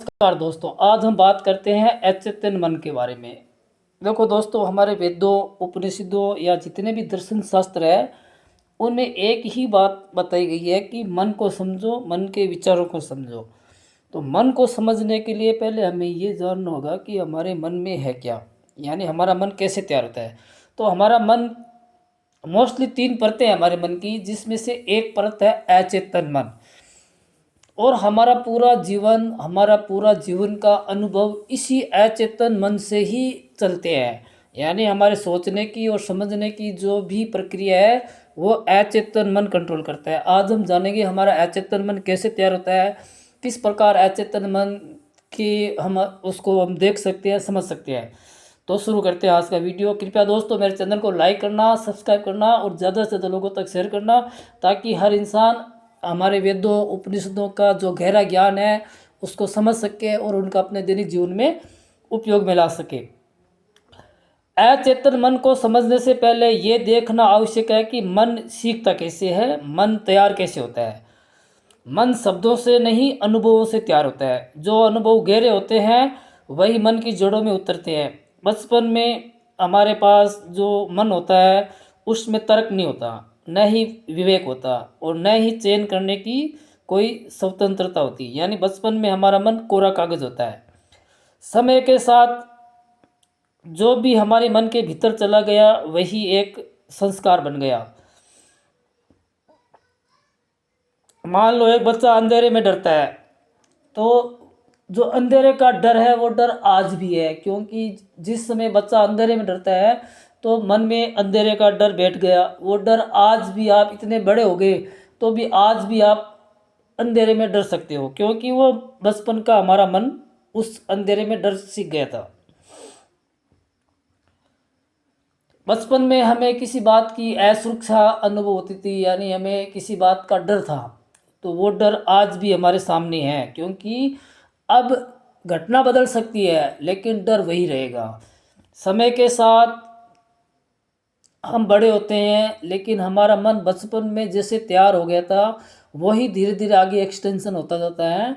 नमस्कार दोस्तों, आज हम बात करते हैं अचेतन मन के बारे में। देखो दोस्तों, हमारे वेदों, उपनिषदों या जितने भी दर्शन शास्त्र है, उनमें एक ही बात बताई गई है कि मन को समझो, मन के विचारों को समझो। तो मन को समझने के लिए पहले हमें ये जानना होगा कि हमारे मन में है क्या, यानी हमारा मन कैसे तैयार होता है। तो हमारा मन मोस्टली तीन परतें हैं हमारे मन की, जिसमें से एक परत है अचेतन मन। और हमारा पूरा जीवन का अनुभव इसी अचेतन मन से ही चलते हैं। यानी हमारे सोचने की और समझने की जो भी प्रक्रिया है, वो अचेतन मन कंट्रोल करता है। आज हम जानेंगे हमारा अचेतन मन कैसे तैयार होता है, किस प्रकार अचेतन मन की हम देख सकते हैं, समझ सकते हैं। तो शुरू करते हैं आज का वीडियो। कृपया दोस्तों मेरे चैनल को लाइक करना, सब्सक्राइब करना और ज़्यादा से ज़्यादा लोगों तक शेयर करना, ताकि हर इंसान हमारे वेदों उपनिषदों का जो गहरा ज्ञान है उसको समझ सके और उनका अपने दैनिक जीवन में उपयोग में ला सके। अचेतन मन को समझने से पहले ये देखना आवश्यक है कि मन सीखता कैसे है, मन तैयार कैसे होता है। मन शब्दों से नहीं, अनुभवों से तैयार होता है। जो अनुभव गहरे होते हैं वही मन की जड़ों में उतरते हैं। बचपन में हमारे पास जो मन होता है उसमें तर्क नहीं होता, न ही विवेक होता और न ही चयन करने की कोई स्वतंत्रता होती। यानी बचपन में हमारा मन कोरा कागज होता है। समय के साथ जो भी हमारे मन के भीतर चला गया वही एक संस्कार बन गया। मान लो एक बच्चा अंधेरे में डरता है, तो जो अंधेरे का डर है वो डर आज भी है, क्योंकि जिस समय बच्चा अंधेरे में डरता है तो मन में अंधेरे का डर बैठ गया। वो डर आज भी, आप इतने बड़े हो गए तो भी आज भी आप अंधेरे में डर सकते हो, क्योंकि वो बचपन का हमारा मन उस अंधेरे में डर सीख गया था। बचपन में हमें किसी बात की असुरक्षा अनुभव होती थी, यानी हमें किसी बात का डर था, तो वो डर आज भी हमारे सामने है। क्योंकि अब घटना बदल सकती है लेकिन डर वही रहेगा। समय के साथ हम बड़े होते हैं, लेकिन हमारा मन बचपन में जैसे तैयार हो गया था वही धीरे धीरे आगे एक्सटेंशन होता जाता है,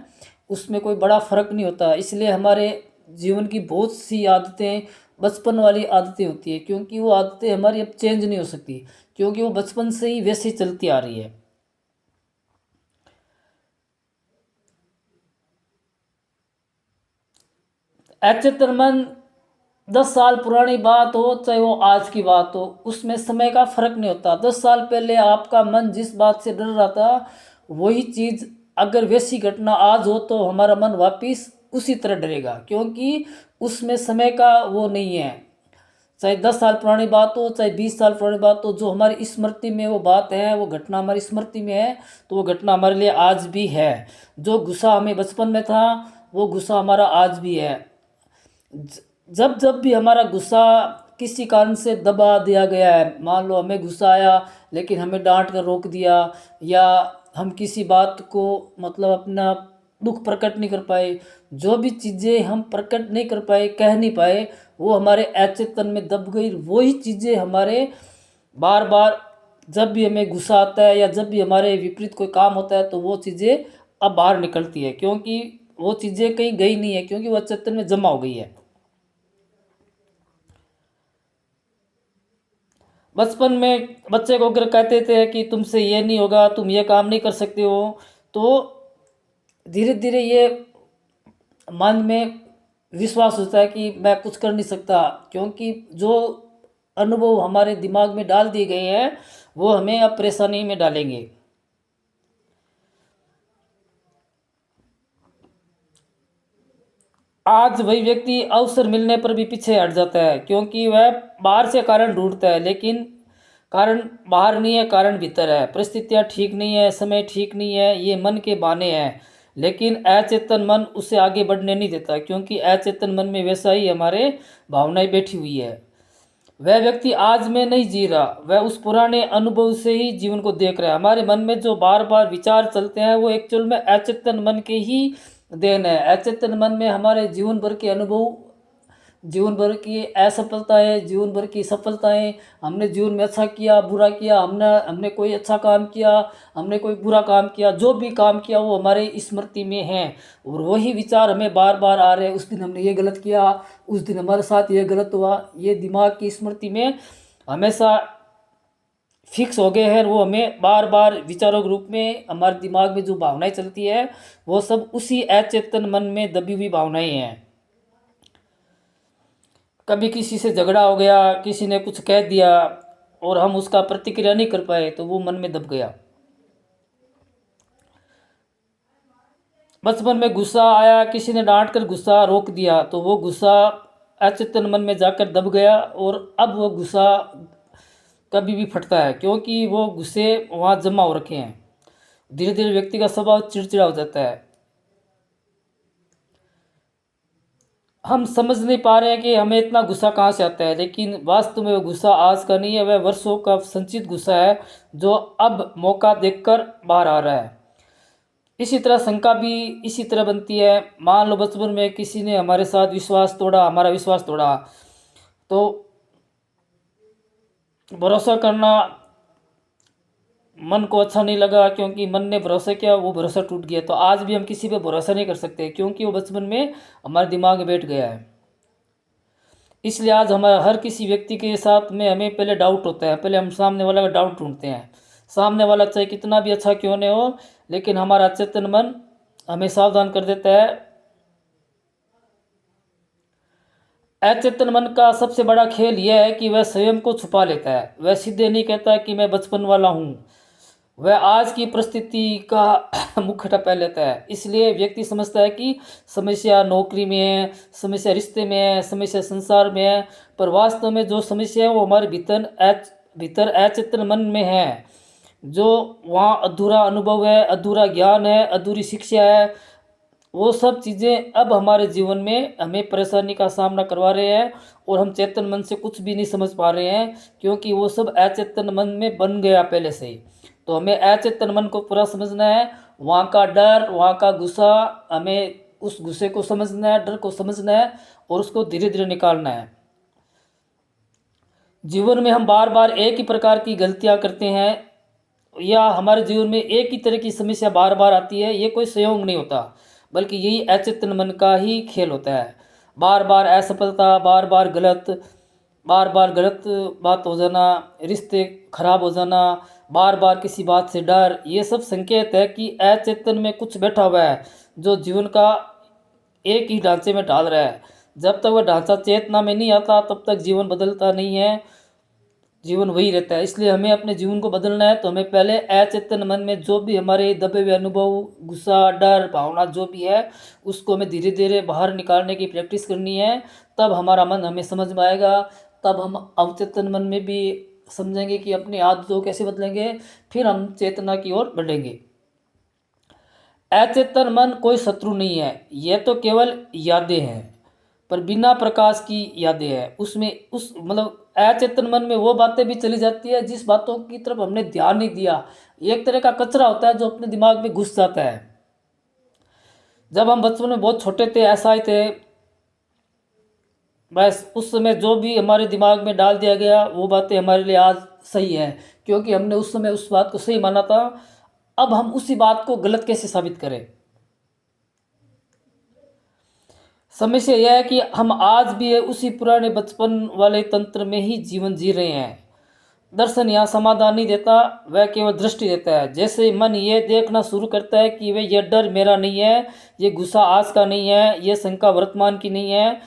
उसमें कोई बड़ा फर्क नहीं होता। इसलिए हमारे जीवन की बहुत सी आदतें बचपन वाली आदतें होती है, क्योंकि वो आदतें हमारी अब चेंज नहीं हो सकती, क्योंकि वो बचपन से ही वैसे चलती आ रही है। अचेतन मन 10 साल पुरानी बात हो चाहे वो आज की बात हो, उसमें समय का फर्क नहीं होता। 10 साल पहले आपका मन जिस बात से डर रहा था वही चीज़ अगर वैसी घटना आज हो तो हमारा मन वापिस उसी तरह डरेगा, क्योंकि उसमें समय का वो नहीं है। चाहे 10 साल पुरानी बात हो चाहे 20 साल पुरानी बात हो, जो हमारी स्मृति में वो बात है, वो घटना हमारी स्मृति में है, तो वो घटना हमारे लिए आज भी है। जो गुस्सा हमें बचपन में था वो गुस्सा हमारा आज भी है। जब जब भी हमारा गुस्सा किसी कारण से दबा दिया गया है, मान लो हमें गुस्सा आया लेकिन हमें डांट कर रोक दिया, या हम किसी बात को मतलब अपना दुख प्रकट नहीं कर पाए, जो भी चीज़ें हम प्रकट नहीं कर पाए, कह नहीं पाए, वो हमारे अचेतन में दब गई। वही चीज़ें हमारे बार बार जब भी हमें गुस्सा आता है या जब भी हमारे विपरीत कोई काम होता है तो वो चीज़ें अब बाहर निकलती है, क्योंकि वो चीज़ें कहीं गई नहीं है, क्योंकि वो अचेतन में जमा हो गई है। बचपन में बच्चे को अगर कहते थे कि तुमसे ये नहीं होगा, तुम ये काम नहीं कर सकते हो, तो धीरे धीरे ये मन में विश्वास होता है कि मैं कुछ कर नहीं सकता, क्योंकि जो अनुभव हमारे दिमाग में डाल दिए गए हैं वो हमें अब परेशानी में डालेंगे। आज वही व्यक्ति अवसर मिलने पर भी पीछे हट जाता है, क्योंकि वह बाहर से कारण ढूंढता है, लेकिन कारण बाहर नहीं है, कारण भीतर है। परिस्थितियाँ ठीक नहीं है, समय ठीक नहीं है, ये मन के बहाने हैं। लेकिन अचेतन मन उसे आगे बढ़ने नहीं देता, क्योंकि अचेतन मन में वैसा ही हमारे भावनाएं बैठी हुई है। वह व्यक्ति आज में नहीं जी रहा, वह उस पुराने अनुभव से ही जीवन को देख रहा है। हमारे मन में जो बार बार विचार चलते हैं वो एक्चुअल में अचेतन मन के ही देन है। अचेतन मन में हमारे जीवन भर के अनुभव जीवन भर की असफलताएं, जीवन भर की सफलताएं, हमने जीवन में अच्छा किया बुरा किया, हमने हमने कोई अच्छा काम किया, हमने कोई बुरा काम किया, जो भी काम किया वो हमारे स्मृति में है। और वही विचार हमें बार बार आ रहे हैं, उस दिन हमने ये गलत किया, उस दिन हमारे साथ ये गलत हुआ, ये दिमाग की स्मृति में हमेशा फिक्स हो गए हैं। वो हमें बार बार विचारों के रूप में हमारे दिमाग में जो भावनाएं चलती है वो सब उसी अचेतन मन में दबी हुई भावनाएं हैं। कभी किसी से झगड़ा हो गया, किसी ने कुछ कह दिया और हम उसका प्रतिक्रिया नहीं कर पाए तो वो मन में दब गया। बचपन में गुस्सा आया, किसी ने डांट कर गुस्सा रोक दिया तो वो गुस्सा अचेतन मन में जाकर दब गया और अब वो गुस्सा कभी भी फटता है, क्योंकि वो गुस्से वहाँ जमा हो रखे हैं। धीरे धीरे व्यक्ति का स्वभाव चिड़चिड़ा हो जाता है। हम समझ नहीं पा रहे हैं कि हमें इतना गुस्सा कहाँ से आता है, लेकिन वास्तव में वो गुस्सा आज का नहीं है, वह वर्षों का संचित गुस्सा है जो अब मौका देखकर बाहर आ रहा है। इसी तरह शंका भी इसी तरह बनती है। मान लो बचपन में किसी ने हमारे साथ विश्वास तोड़ा, हमारा विश्वास तोड़ा, तो भरोसा करना मन को अच्छा नहीं लगा, क्योंकि मन ने भरोसा किया, वो भरोसा टूट गया। तो आज भी हम किसी पे भरोसा नहीं कर सकते, क्योंकि वो बचपन में हमारे दिमाग में बैठ गया है। इसलिए आज हमारा हर किसी व्यक्ति के साथ में हमें पहले डाउट होता है, पहले हम सामने वाला का डाउट ढूंढते हैं। सामने वाला चाहे कितना भी अच्छा क्यों नहीं हो, लेकिन हमारा चेतन मन हमें सावधान कर देता है। अचेतन मन का सबसे बड़ा खेल यह है कि वह स्वयं को छुपा लेता है। वह सीधे नहीं कहता कि मैं बचपन वाला हूँ, वह आज की परिस्थिति का मुखौटा पहन लेता है। इसलिए व्यक्ति समझता है कि समस्या नौकरी में है, समस्या रिश्ते में है, समस्या संसार में है, पर वास्तव में जो समस्या है वो हमारे भीतर अचेतन मन में है। जो वहाँ अधूरा अनुभव है, अधूरा ज्ञान है, अधूरी शिक्षा है, वो सब चीज़ें अब हमारे जीवन में हमें परेशानी का सामना करवा रहे हैं और हम चेतन मन से कुछ भी नहीं समझ पा रहे हैं, क्योंकि वो सब अचेतन मन में बन गया पहले से ही। तो हमें अचेतन मन को पूरा समझना है, वहाँ का डर, वहाँ का गुस्सा, हमें उस गुस्से को समझना है, डर को समझना है और उसको धीरे धीरे निकालना है। जीवन में हम बार बार एक ही प्रकार की गलतियाँ करते हैं या हमारे जीवन में एक ही तरह की समस्या बार बार आती है, ये कोई संयोग नहीं होता, बल्कि यही अचेतन मन का ही खेल होता है। बार बार असफलता, बार बार गलत बात हो जाना, रिश्ते खराब हो जाना, बार बार किसी बात से डर, ये सब संकेत है कि अचेतन में कुछ बैठा हुआ है जो जीवन का एक ही ढांचे में डाल रहा है। जब तक वह ढांचा चेतना में नहीं आता तब तक जीवन बदलता नहीं है, जीवन वही रहता है। इसलिए हमें अपने जीवन को बदलना है तो हमें पहले अचेतन मन में जो भी हमारे दबे हुए अनुभव, गुस्सा, डर, भावना जो भी है, उसको हमें धीरे धीरे बाहर निकालने की प्रैक्टिस करनी है। तब हमारा मन हमें समझ में आएगा, तब हम अवचेतन मन में भी समझेंगे कि अपनी आदतों कैसे बदलेंगे, फिर हम चेतना की ओर बढ़ेंगे। अचेतन मन कोई शत्रु नहीं है, यह तो केवल यादें हैं, पर बिना प्रकाश की यादें हैं। उसमें उस मतलब अचेतन मन में वो बातें भी चली जाती है जिस बातों की तरफ हमने ध्यान नहीं दिया। एक तरह का कचरा होता है जो अपने दिमाग में घुस जाता है। जब हम बचपन में बहुत छोटे थे, ऐसा ही थे, बस उस समय जो भी हमारे दिमाग में डाल दिया गया वो बातें हमारे लिए आज सही है, क्योंकि हमने उस समय उस बात को सही माना था। अब हम उसी बात को गलत कैसे साबित करें। समस्या यह है कि हम आज भी उसी पुराने बचपन वाले तंत्र में ही जीवन जी रहे हैं। दर्शन यहाँ समाधान नहीं देता, वह केवल दृष्टि देता है। जैसे मन ये देखना शुरू करता है कि वह यह डर मेरा नहीं है, ये गुस्सा आज का नहीं है, ये शंका वर्तमान की नहीं है,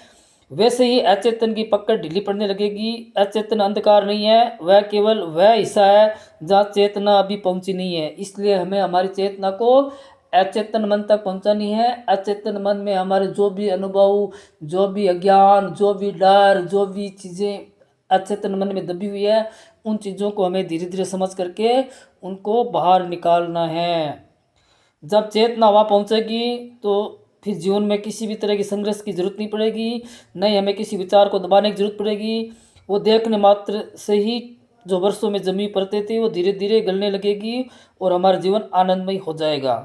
वैसे ही अचेतन की पकड़ ढीली पड़ने लगेगी। अचेतन अंधकार नहीं है, वह केवल वह हिस्सा है जहाँ चेतना अभी पहुँची नहीं है। इसलिए हमें हमारी चेतना को अचेतन मन तक पहुँचानी है। अचेतन मन में हमारे जो भी अनुभव, जो भी अज्ञान, जो भी डर, जो भी चीज़ें अचेतन मन में दबी हुई है, उन चीज़ों को हमें धीरे धीरे समझ करके उनको बाहर निकालना है। जब चेतना वहाँ पहुँचेगी तो फिर जीवन में किसी भी तरह की संघर्ष की जरूरत नहीं पड़ेगी, नहीं हमें किसी विचार को दबाने की जरूरत पड़ेगी। वो देखने मात्र से ही जो वर्षों में जमी परतें थी वो धीरे धीरे गलने लगेगी और हमारा जीवन आनंदमय हो जाएगा।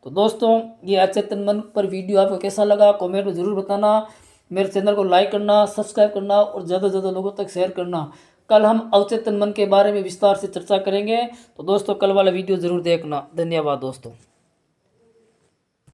तो दोस्तों, ये अचेतन मन पर वीडियो आपको कैसा लगा कमेंट में ज़रूर बताना। मेरे चैनल को लाइक करना, सब्सक्राइब करना और ज़्यादा से ज़्यादा लोगों तक शेयर करना। कल हम अवचेतन मन के बारे में विस्तार से चर्चा करेंगे, तो दोस्तों कल वाला वीडियो ज़रूर देखना। धन्यवाद दोस्तों।